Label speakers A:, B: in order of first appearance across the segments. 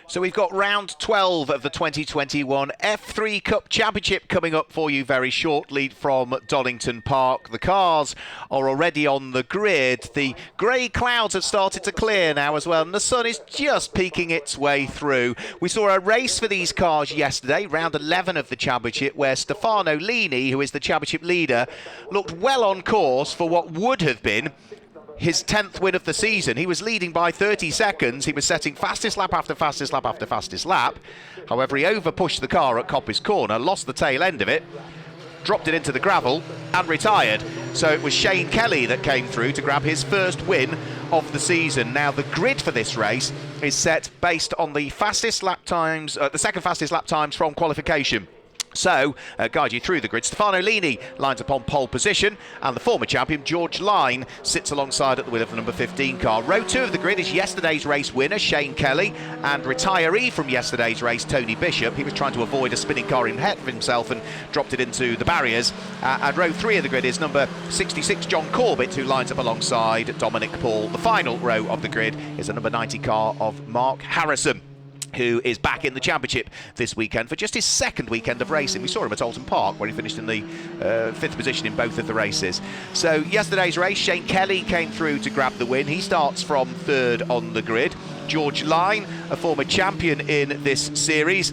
A: So we've got round 12 of the 2021 F3 Cup Championship coming up for you very shortly from Donington Park. The cars are already on the grid. The grey clouds have started to clear now as well, and the sun is just peeking its way through. We saw a race for these cars yesterday, round 11 of the championship, where Stefano Lini, who is the championship leader, looked well on course for what would have been his 10th win of the season. He was leading by 30 seconds. He was setting fastest lap after fastest lap after fastest lap. However, he over-pushed the car at Coppice Corner, lost the tail end of it, dropped it into the gravel and retired. So it was Shane Kelly that came through to grab his first win of the season. Now, the grid for this race is set based on the fastest lap times, the second fastest lap times from qualification. So, guide you through the grid. Stefano Lini lines up on pole position, and the former champion, George Line, sits alongside at the wheel of the number 15 car. Row 2 of the grid is yesterday's race winner, Shane Kelly, and retiree from yesterday's race, Tony Bishop. He was trying to avoid a spinning car in ahead of himself and dropped it into the barriers. And row 3 of the grid is number 66, John Corbett, who lines up alongside Dominic Paul. The final row of the grid is the number 90 car of Mark Harrison, who is back in the championship this weekend for just his second weekend of racing. We saw him at Alton Park, where he finished in the 5th position in both of the races. So yesterday's race, Shane Kelly came through to grab the win. He starts from 3rd on the grid. George Line, a former champion in this series,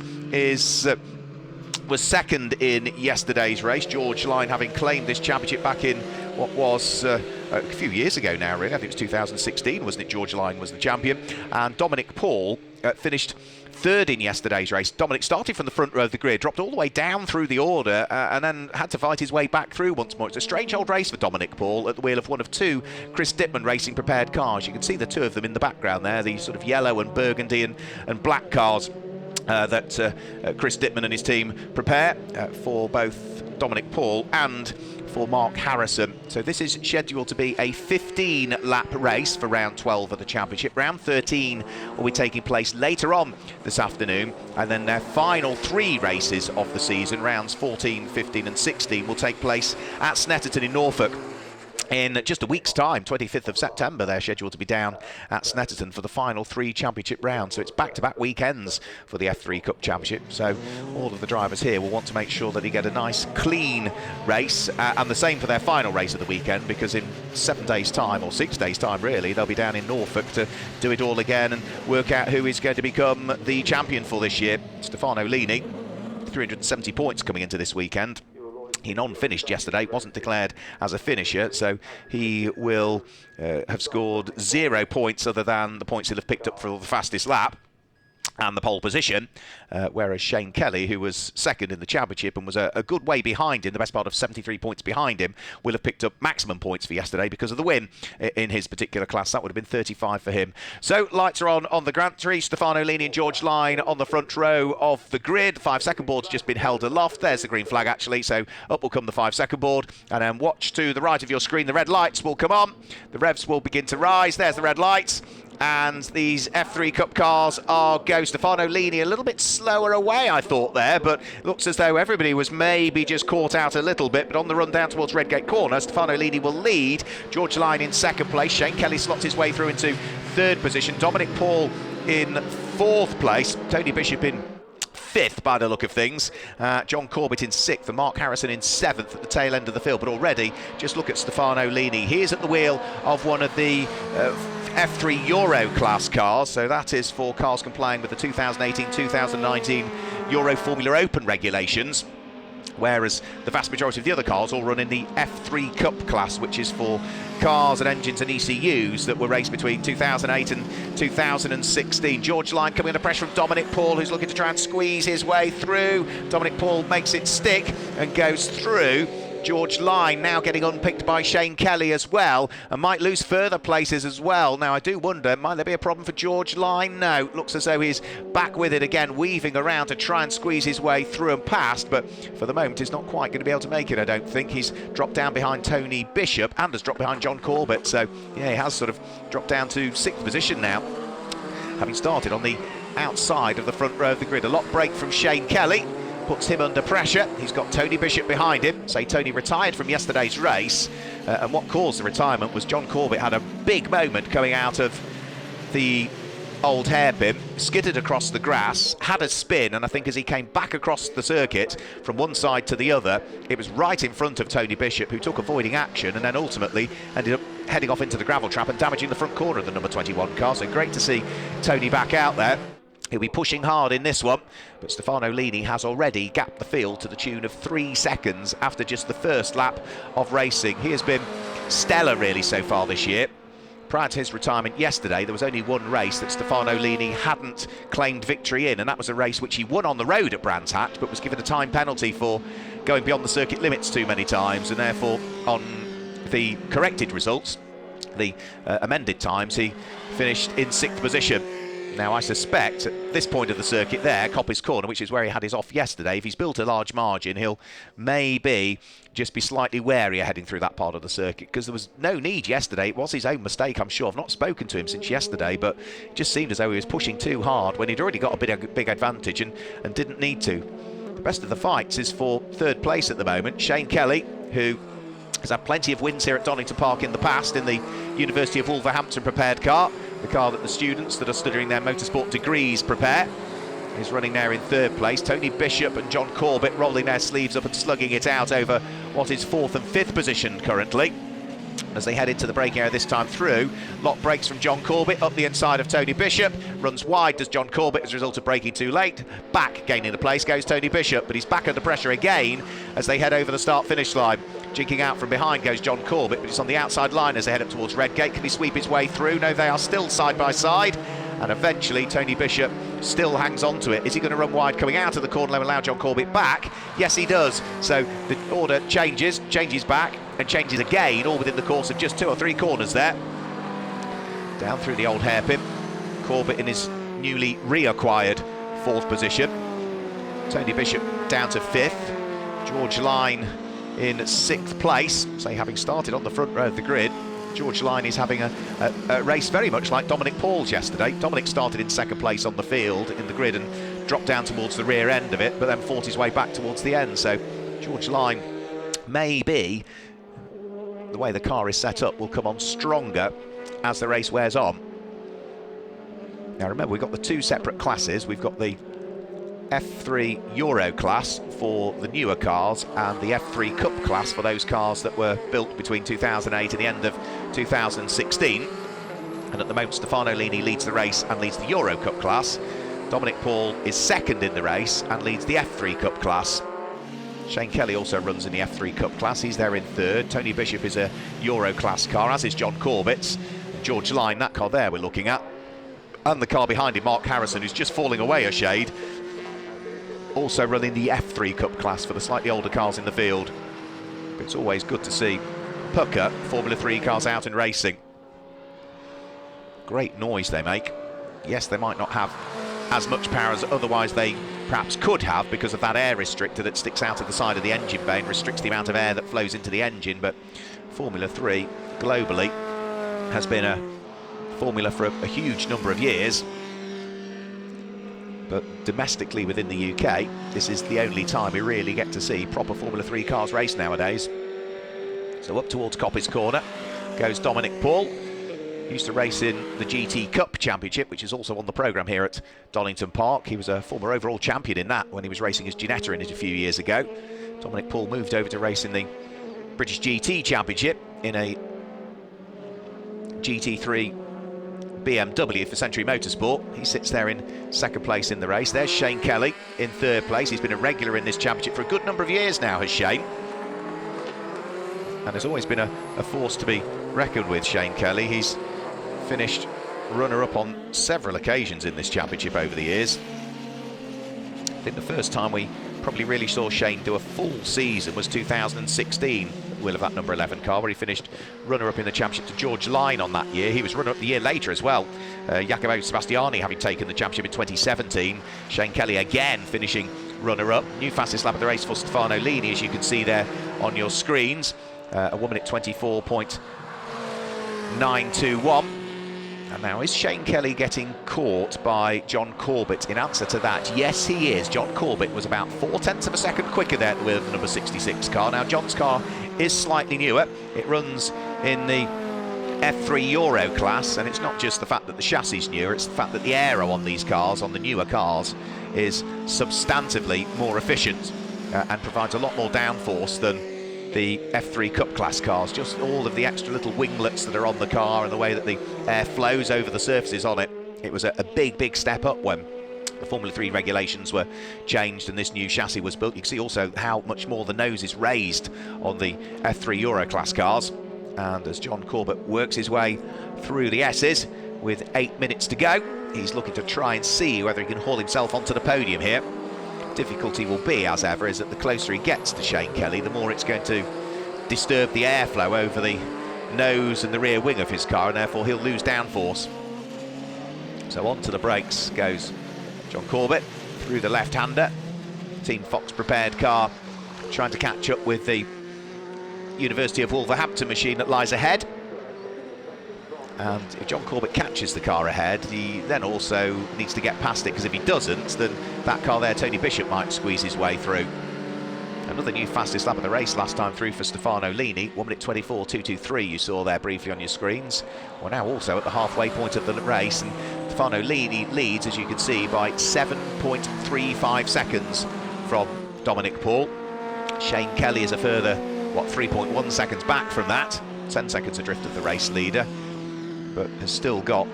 A: was 2nd in yesterday's race. George Line having claimed this championship back in what was a few years ago now, really. I think it was 2016, wasn't it? George Line was the champion. And Dominic Paul finished 3rd in yesterday's race. Dominic started from the front row of the grid, dropped all the way down through the order, and then had to fight his way back through once more. It's a strange old race for Dominic Paul at the wheel of one of 2 Chris Dittman Racing prepared cars. You can see the 2 of them in the background there, the sort of yellow and burgundy and black cars that Chris Dittman and his team prepare for both Dominic Paul and for Mark Harrison. So this is scheduled to be a 15-lap race for round 12 of the championship. Round 13 will be taking place later on this afternoon, and then their final 3 races of the season, rounds 14, 15 and 16, will take place at Snetterton in Norfolk in just a week's time. 25th of September they're scheduled to be down at Snetterton for the final 3 championship rounds. So it's back-to-back weekends for the F3 Cup Championship. So all of the drivers here will want to make sure that they get a nice clean race, and the same for their final race of the weekend, because in 7 days time, or 6 days time really, they'll be down in Norfolk to do it all again and work out who is going to become the champion for this year. Stefano Lini, 370 points coming into this weekend. He non-finished yesterday, wasn't declared as a finisher, so he will have scored 0 points other than the points he'll have picked up for the fastest lap and the pole position, whereas Shane Kelly, who was 2nd in the championship and was a good way behind him, the best part of 73 points behind him, will have picked up maximum points for yesterday because of the win in his particular class. That would have been 35 for him. So lights are on the Grand Prix. Stefano Lini and George Line on the front row of the grid. 5-second board's just been held aloft. There's the green flag actually, so up will come the 5-second board, and then watch to the right of your screen. The red lights will come on. The revs will begin to rise. There's the red lights. And these F3 Cup cars are go. Stefano Lini a little bit slower away, I thought there, but it looks as though everybody was maybe just caught out a little bit. But on the run down towards Redgate Corner, Stefano Lini will lead. George Line in 2nd place. Shane Kelly slots his way through into 3rd position. Dominic Paul in 4th place. Tony Bishop in 5th by the look of things. John Corbett in 6th and Mark Harrison in 7th at the tail end of the field. But already, just look at Stefano Lini. He is at the wheel of one of the F3 Euro class cars, so that is for cars complying with the 2018-2019 Euro Formula Open regulations, whereas the vast majority of the other cars all run in the F3 Cup class, which is for cars and engines and ECUs that were raced between 2008 and 2016. George Line coming under pressure from Dominic Paul, who's looking to try and squeeze his way through. Dominic Paul makes it stick and goes through. George Line now getting unpicked by Shane Kelly as well, and might lose further places as well. Now I do wonder, might there be a problem for George Line? No, looks as though he's back with it again, weaving around to try and squeeze his way through and past, but for the moment he's not quite going to be able to make it, I don't think. He's dropped down behind Tony Bishop and has dropped behind John Corbett, so yeah, he has sort of dropped down to 6th position now, having started on the outside of the front row of the grid. A lot break from Shane Kelly, puts him under pressure. He's got Tony Bishop behind him. Say Tony retired from yesterday's race, and what caused the retirement was John Corbett had a big moment coming out of the old hairpin, skidded across the grass, had a spin, and I think as he came back across the circuit from one side to the other, it was right in front of Tony Bishop, who took avoiding action and then ultimately ended up heading off into the gravel trap and damaging the front corner of the number 21 car. So great to see Tony back out there. He'll be pushing hard in this one, but Stefano Lini has already gapped the field to the tune of 3 seconds after just the first lap of racing. He has been stellar really so far this year. Prior to his retirement yesterday, there was only one race that Stefano Lini hadn't claimed victory in, and that was a race which he won on the road at Brands Hatch, but was given a time penalty for going beyond the circuit limits too many times, and therefore on the corrected results, the amended times, he finished in 6th position. Now I suspect at this point of the circuit there, Coppice Corner, which is where he had his off yesterday, if he's built a large margin, he'll maybe just be slightly wary of heading through that part of the circuit, because there was no need yesterday. It was his own mistake, I'm sure. I've not spoken to him since yesterday, but it just seemed as though he was pushing too hard when he'd already got a big advantage and didn't need to. The best of the fights is for 3rd place at the moment. Shane Kelly, who has had plenty of wins here at Donington Park in the past in the University of Wolverhampton prepared car, the car that the students that are studying their motorsport degrees prepare, is running there in 3rd place. Tony Bishop and John Corbett rolling their sleeves up and slugging it out over what is 4th and 5th position currently. As they head into the braking area this time through, lock brakes from John Corbett up the inside of Tony Bishop. Runs wide does John Corbett as a result of braking too late. Back gaining the place goes Tony Bishop, but he's back under pressure again as they head over the start-finish line. Jinking out from behind goes John Corbett, but it's on the outside line as they head up towards Redgate. Can he sweep his way through? No, they are still side by side. And eventually Tony Bishop still hangs on to it. Is he going to run wide coming out of the corner and allow John Corbett back? Yes, he does. So the order changes back and changes again, all within the course of just 2 or 3 corners there. Down through the old hairpin. Corbett in his newly reacquired 4th position. Tony Bishop down to 5th. George Line in 6th place, say having started on the front row of the grid. George Line is having a race very much like Dominic Paul's yesterday. Dominic started in 2nd place on the field in the grid and dropped down towards the rear end of it, but then fought his way back towards the end. So George Line, maybe the way the car is set up, will come on stronger as the race wears on. Now remember, we've got the 2 separate classes. We've got the F3 Euro class for the newer cars and the F3 Cup class for those cars that were built between 2008 and the end of 2016. And at the moment Stefano Lini leads the race and leads the Euro Cup class. Dominic Paul is 2nd in the race and leads the F3 Cup class. Shane Kelly also runs in the F3 Cup class. He's there in 3rd. Tony Bishop is a Euro class car, as is John Corbett's. George Line, that car there we're looking at. And the car behind him, Mark Harrison, who's just falling away a shade, also running the F3 Cup class for the slightly older cars in the field. But it's always good to see Pucker Formula 3 cars out and racing. Great noise they make. Yes, they might not have as much power as otherwise they perhaps could have because of that air restrictor that sticks out of the side of the engine bay and restricts the amount of air that flows into the engine, but Formula 3 globally has been a formula for a huge number of years. But domestically within the UK, this is the only time we really get to see proper Formula 3 cars race nowadays. So up towards Coppice Corner goes Dominic Paul. Used to race in the GT Cup Championship, which is also on the programme here at Donington Park. He was a former overall champion in that when he was racing as Ginetta in it a few years ago. Dominic Paul moved over to race in the British GT Championship in a GT3 BMW for Century Motorsport. He sits there in 2nd place in the race. There's Shane Kelly in 3rd place. He's been a regular in this championship for a good number of years now, has Shane. And has always been a force to be reckoned with, Shane Kelly. He's finished runner-up on several occasions in this championship over the years. I think the first time we probably really saw Shane do a full season was 2016, wheel of that number 11 car, where he finished runner-up in the championship to George Line on that year. He was runner-up the year later as well. Jacopo Sebastiani having taken the championship in 2017. Shane Kelly again finishing runner-up. New fastest lap of the race for Stefano Lini, as you can see there on your screens. A 1 minute 24.921. And now, is Shane Kelly getting caught by John Corbett? In answer to that, yes, he is. John Corbett was about 0.4 of a second quicker there with the number 66 car. Now, John's car is slightly newer. It runs in the F3 Euro class, and it's not just the fact that the chassis is newer, it's the fact that the aero on these cars, on the newer cars, is substantively more efficient and provides a lot more downforce than the F3 Cup class cars. Just all of the extra little winglets that are on the car and the way that the air flows over the surfaces on it. It was a big step up when the Formula 3 regulations were changed and this new chassis was built. You can see also how much more the nose is raised on the F3 Euro class cars. And as John Corbett works his way through the S's with 8 minutes to go, he's looking to try and see whether he can haul himself onto the podium here. Difficulty will be, as ever, is that the closer he gets to Shane Kelly, the more it's going to disturb the airflow over the nose and the rear wing of his car, and therefore he'll lose downforce. So onto the brakes goes John Corbett through the left-hander. Team Fox prepared car trying to catch up with the University of Wolverhampton machine that lies ahead. And if John Corbett catches the car ahead, he then also needs to get past it, because if he doesn't, then that car there, Tony Bishop, might squeeze his way through. Another new fastest lap of the race last time through for Stefano Lini, 1 minute 24.223 you saw there briefly on your screens. We're now also at the halfway point of the race, and Stefano Lini leads, as you can see, by 7.35 seconds from Dominic Paul. Shane Kelly is a further, 3.1 seconds back from that, 10 seconds adrift of the race leader, but has still got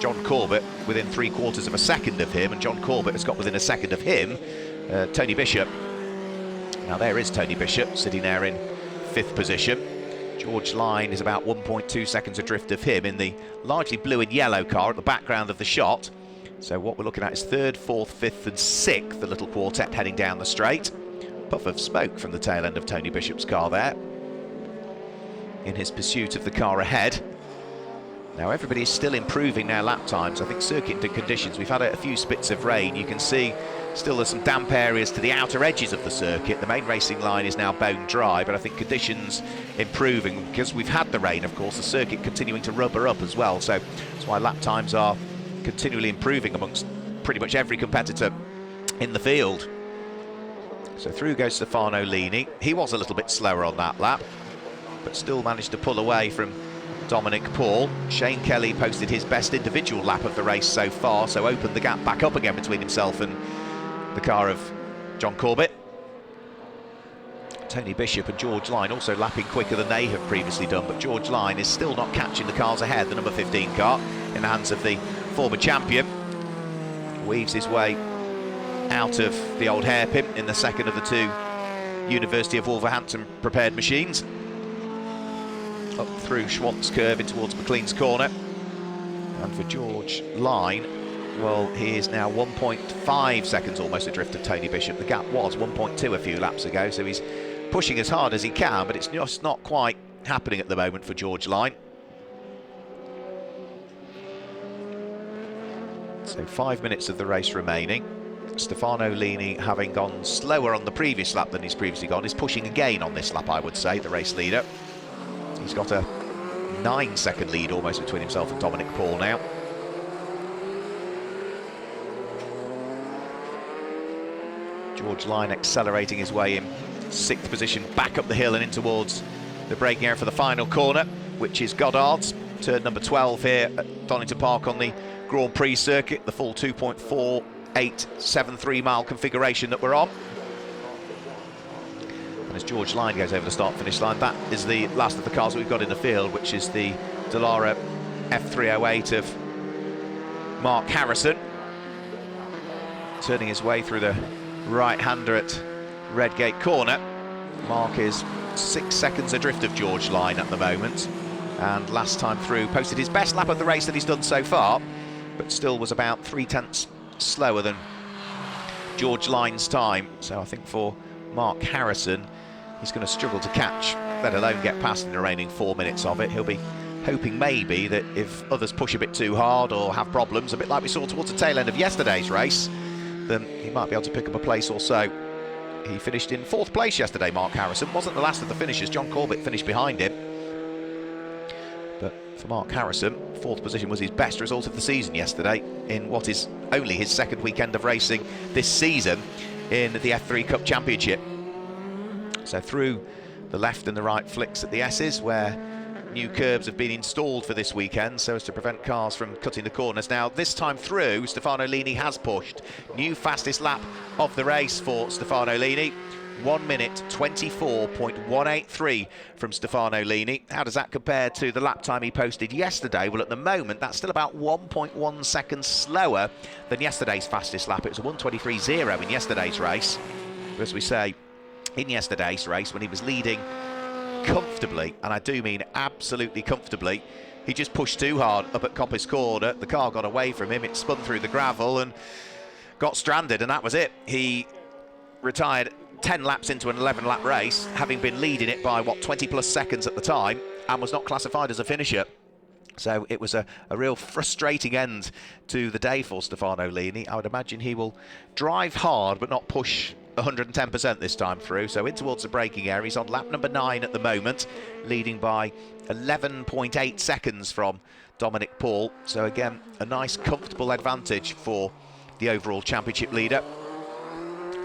A: John Corbett within 3/4 of a second of him, and John Corbett has got within a second of him, Tony Bishop. Now there is Tony Bishop sitting there in 5th position. George Line is about 1.2 seconds adrift of him in the largely blue and yellow car at the background of the shot. So what we're looking at is 3rd, 4th, 5th and 6th, the little quartet heading down the straight. Puff of smoke from the tail end of Tony Bishop's car there in his pursuit of the car ahead. Now everybody is still improving their lap times. I think circuit conditions, we've had a few spits of rain. You can see still there's some damp areas to the outer edges of the circuit. The main racing line is now bone dry, but I think conditions improving because we've had the rain, of course, the circuit continuing to rubber up as well. So that's why lap times are continually improving amongst pretty much every competitor in the field. So through goes Stefano Lini. He was a little bit slower on that lap, but still managed to pull away from Dominic Paul. Shane Kelly posted his best individual lap of the race so far, so opened the gap back up again between himself and the car of John Corbett. Tony Bishop and George Line also lapping quicker than they have previously done, but George Line is still not catching the cars ahead. The number 15 car in the hands of the former champion weaves his way out of the old hairpin in the second of the two University of Wolverhampton prepared machines. Up through Schwantz curve in towards McLean's corner. And for George Line, well, he is now 1.5 seconds almost adrift of Tony Bishop. The gap was 1.2 a few laps ago, so he's pushing as hard as he can, but it's just not quite happening at the moment for George Line. So 5 minutes of the race remaining. Stefano Lini, having gone slower on the previous lap than he's previously gone, is pushing again on this lap, I would say, the race leader. He's got a 9-second lead almost between himself and Dominic Paul now. George Line accelerating his way in 6th position back up the hill and in towards the braking area for the final corner, which is Goddard's. Turn number 12 here at Donington Park on the Grand Prix circuit, the full 2.4873 mile configuration that we're on. As George Line goes over the start-finish line, that is the last of the cars that we've got in the field, which is the Dallara F308 of Mark Harrison. Turning his way through the right-hander at Redgate Corner. Mark is 6 seconds adrift of George Line at the moment, and last time through posted his best lap of the race that he's done so far, but still was about 3/10 slower than George Line's time. So I think for Mark Harrison, he's going to struggle to catch, let alone get past in the remaining 4 minutes of it. He'll be hoping maybe that if others push a bit too hard or have problems, a bit like we saw towards the tail end of yesterday's race, then he might be able to pick up a place or so. He finished in 4th place yesterday, Mark Harrison. Wasn't the last of the finishers. John Corbett finished behind him. But for Mark Harrison, 4th position was his best result of the season yesterday in what is only his 2nd weekend of racing this season in the F3 Cup Championship. So through the left and the right flicks at the S's, where new curbs have been installed for this weekend so as to prevent cars from cutting the corners. Now, this time through, Stefano Lini has pushed. New fastest lap of the race for Stefano Lini. 1 minute 24.183 from Stefano Lini. How does that compare to the lap time he posted yesterday? Well, at the moment, that's still about 1.1 seconds slower than yesterday's fastest lap. It was a 1:23.0 in yesterday's race. As we say, in yesterday's race, when he was leading comfortably, and I do mean absolutely comfortably, he just pushed too hard up at Coppice Corner. The car got away from him, it spun through the gravel and got stranded, and that was it. He retired 10 laps into an 11-lap race, having been leading it by, 20-plus seconds at the time, and was not classified as a finisher. So it was a real frustrating end to the day for Stefano Lini. I would imagine he will drive hard but not push 110% this time through. So in towards the braking area. He's on lap number 9 at the moment, leading by 11.8 seconds from Dominic Paul. So again, a nice comfortable advantage for the overall championship leader.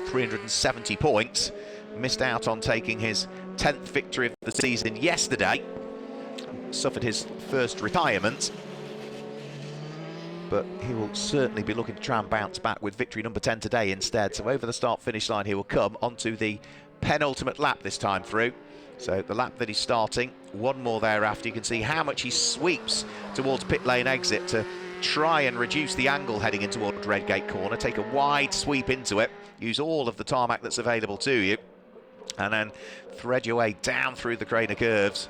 A: 370 points. Missed out on taking his 10th victory of the season yesterday. Suffered his first retirement. But he will certainly be looking to try and bounce back with victory number 10 today instead. So over the start-finish line he will come onto the penultimate lap this time through. So the lap that he's starting, one more thereafter. You can see how much he sweeps towards pit lane exit to try and reduce the angle heading in towards Redgate Corner. Take a wide sweep into it. Use all of the tarmac that's available to you. And then thread your way down through the Craner curves.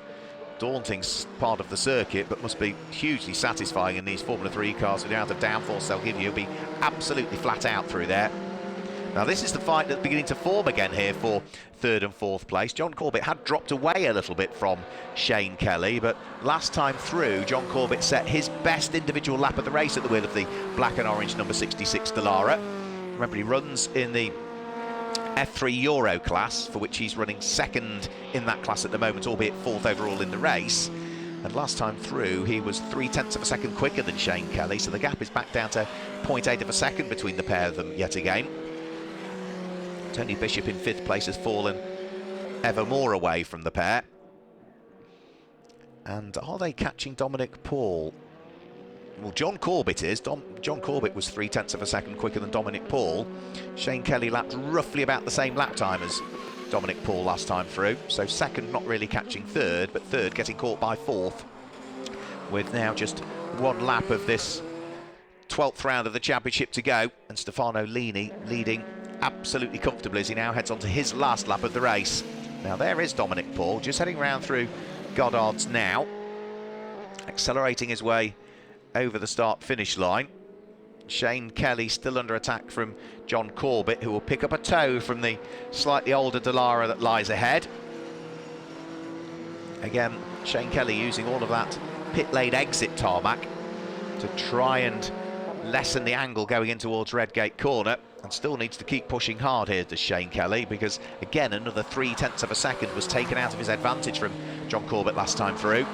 A: Daunting part of the circuit, but must be hugely satisfying in these Formula 3 cars with the amount of downforce they'll give you. You'll be absolutely flat out through there. Now this is the fight that's beginning to form again here for 3rd and 4th place. John Corbett had dropped away a little bit from Shane Kelly, but last time through, John Corbett set his best individual lap of the race at the wheel of the black and orange number 66 Dallara. Remember, he runs in the F3 Euro class, for which he's running 2nd in that class at the moment, albeit 4th overall in the race. And last time through, he was 0.3 of a second quicker than Shane Kelly, so the gap is back down to 0.8 of a second between the pair of them yet again. Tony Bishop in 5th place has fallen ever more away from the pair. And are they catching Dominic Paul? Well, John Corbett is. John Corbett was 0.3 of a second quicker than Dominic Paul. Shane Kelly lapped roughly about the same lap time as Dominic Paul last time through. So 2nd not really catching 3rd, but 3rd getting caught by 4th. With now just 1 lap of this 12th round of the championship to go. And Stefano Lini leading absolutely comfortably as he now heads on to his last lap of the race. Now there is Dominic Paul, just heading round through Goddard's now. Accelerating his way over the start-finish line. Shane Kelly still under attack from John Corbett, who will pick up a tow from the slightly older Dallara that lies ahead. Again, Shane Kelly using all of that pit lane exit tarmac to try and lessen the angle going in towards Redgate Corner, and still needs to keep pushing hard here, does Shane Kelly, because again another 0.3 of a second was taken out of his advantage from John Corbett last time through.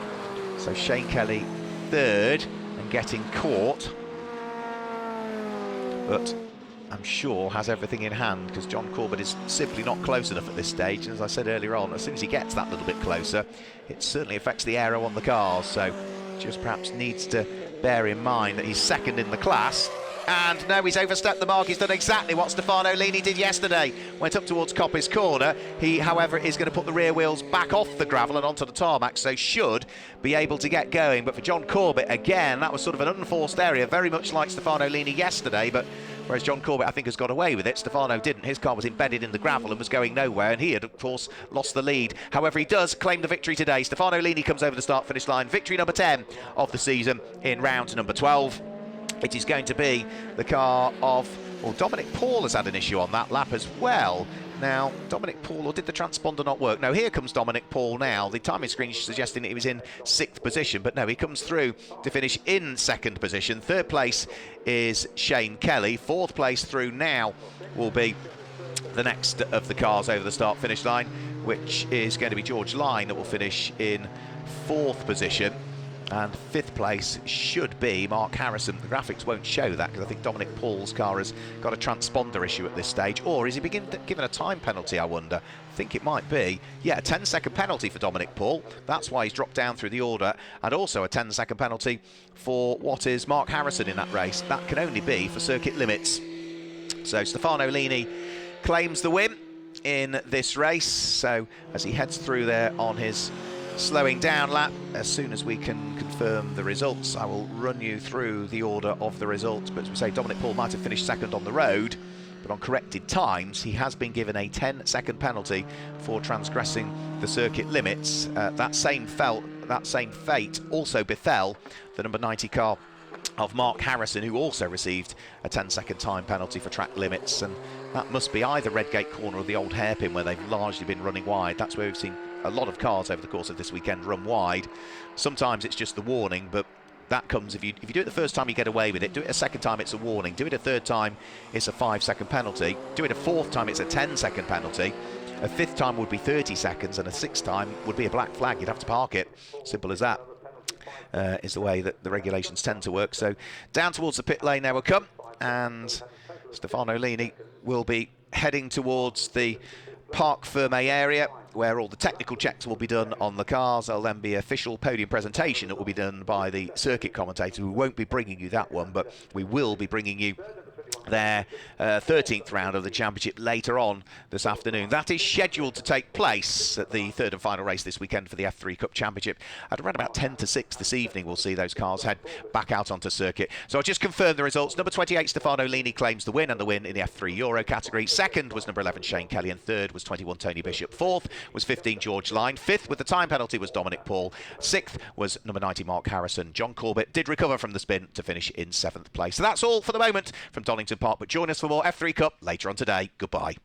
A: So Shane Kelly 3rd and getting caught, but I'm sure has everything in hand, because John Corbett is simply not close enough at this stage. And as I said earlier on, as soon as he gets that little bit closer, it certainly affects the aero on the cars. So just perhaps needs to bear in mind that he's 2nd in the class. And no, he's overstepped the mark. He's done exactly what Stefano Lini did yesterday. Went up towards Coppice Corner. He, however, is going to put the rear wheels back off the gravel and onto the tarmac, so should be able to get going. But for John Corbett, again, that was sort of an unforced area, very much like Stefano Lini yesterday, but whereas John Corbett, I think, has got away with it, Stefano didn't. His car was embedded in the gravel and was going nowhere, and he had, of course, lost the lead. However, he does claim the victory today. Stefano Lini comes over the start-finish line. Victory number 10 of the season in round number 12. It is going to be the car of, well, Dominic Paul has had an issue on that lap as well. Now, Dominic Paul, or did the transponder not work? No, here comes Dominic Paul now. The timing screen suggesting that he was in 6th position, but no, he comes through to finish in 2nd position. 3rd place is Shane Kelly. 4th place through now will be the next of the cars over the start-finish line, which is going to be George Line, that will finish in 4th position. And 5th place should be Mark Harrison. The graphics won't show that because I think Dominic Paul's car has got a transponder issue at this stage. Or is he given a time penalty, I wonder? I think it might be. Yeah, a 10-second penalty for Dominic Paul. That's why he's dropped down through the order. And also a 10-second penalty for what is Mark Harrison in that race. That can only be for circuit limits. So Stefano Lini claims the win in this race. So as he heads through there on his slowing down lap, as soon as we can confirm the results, I will run you through the order of the results. But as we say, Dominic Paul might have finished second on the road, but on corrected times, he has been given a 10-second penalty for transgressing the circuit limits. That same fate also befell the number 90 car of Mark Harrison, who also received a 10-second time penalty for track limits, and that must be either Redgate Corner or the old hairpin, where they've largely been running wide. That's where we've seen a lot of cars over the course of this weekend run wide. Sometimes it's just the warning, but that comes if you do it the first time, you get away with it. Do it a second time, it's a warning. Do it a third time, it's a 5-second penalty. Do it a fourth time, it's a 10-second penalty. A fifth time would be 30 seconds, and a sixth time would be a black flag. You'd have to park it. Simple as that. Is the way that the regulations tend to work. So down towards the pit lane now will come, and Stefano Lini will be heading towards the Parc Ferme area, where all the technical checks will be done on the cars. There'll then be an official podium presentation that will be done by the circuit commentator. We won't be bringing you that one, but we will be bringing you their 13th round of the championship later on this afternoon. That is scheduled to take place at the third and final race this weekend for the F3 Cup Championship. At around about 10 to 6 this evening, we'll see those cars head back out onto circuit. So I'll just confirm the results. Number 28, Stefano Lini, claims the win, and the win in the F3 Euro category. Second was number 11, Shane Kelly, and third was 21, Tony Bishop. Fourth was 15, George Line. Fifth, with the time penalty, was Dominic Paul. Sixth was number 90, Mark Harrison. John Corbett did recover from the spin to finish in 7th place. So that's all for the moment from Donington Park, but join us for more F3 Cup later on today. Goodbye.